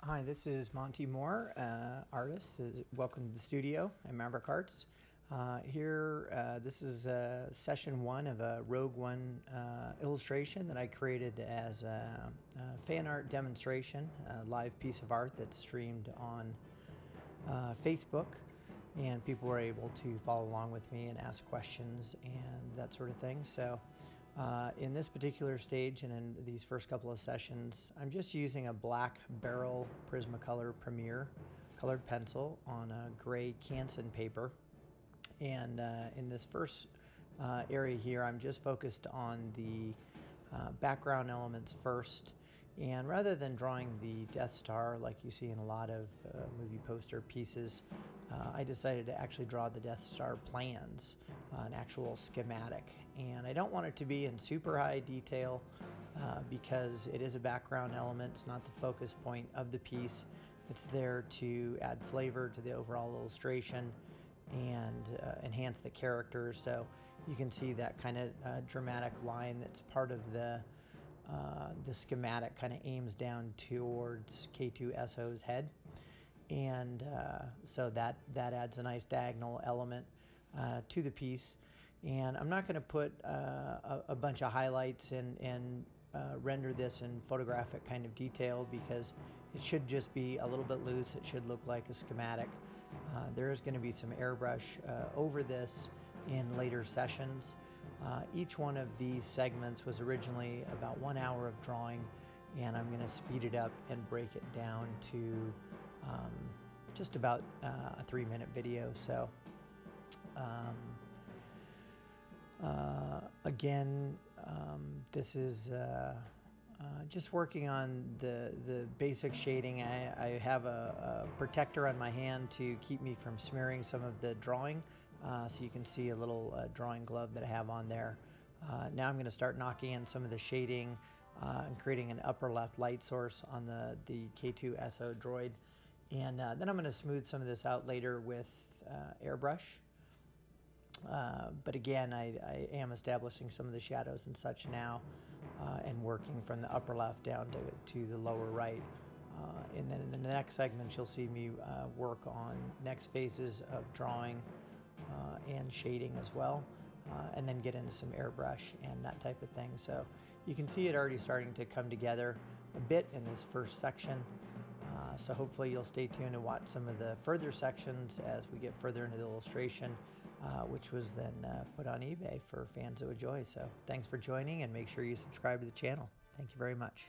Hi, this is Monte Moore, artist. Welcome to the studio at Maverick Arts. This is session one of a RogueOne illustration that I created as a fan art demonstration, a live piece of art that's streamed on Facebook, and people were able to follow along with me and ask questions and that sort of thing. So in this particular stage and in these first couple of sessions, I'm just using a black barrel Prismacolor Premier colored pencil on a gray Canson paper. And in this first area here, I'm just focused on the background elements first. And rather than drawing the Death Star like you see in a lot of movie poster pieces, I decided to actually draw the Death Star plans, an actual schematic. And I don't want it to be in super high detail because it is a background element. It's not the focus point of the piece. It's there to add flavor to the overall illustration and enhance the characters. So you can see that kind of dramatic line that's part of the schematic kind of aims down towards K2SO's head. And so that adds a nice diagonal element to the piece. And I'm not going to put a bunch of highlights and render this in photographic kind of detail because it should just be a little bit loose. It should look like a schematic. There is going to be some airbrush over this in later sessions. Each one of these segments was originally about 1 hour of drawing, and I'm going to speed it up and break it down to just about a 3-minute video. So this is just working on the basic shading. I have a protector on my hand to keep me from smearing some of the drawing. So you can see a little drawing glove that I have on there. Now I'm going to start knocking in some of the shading and creating an upper left light source on the K2SO droid. And then I'm going to smooth some of this out later with airbrush. But again, I am establishing some of the shadows and such now and working from the upper left down to the lower right. And then in the next segment, you'll see me work on next phases of drawing and shading as well, and then get into some airbrush and that type of thing. So you can see it already starting to come together a bit in this first section. So hopefully you'll stay tuned and watch some of the further sections as we get further into the illustration, which was then put on eBay for fans that would enjoy. So thanks for joining, and make sure you subscribe to the channel. Thank you very much.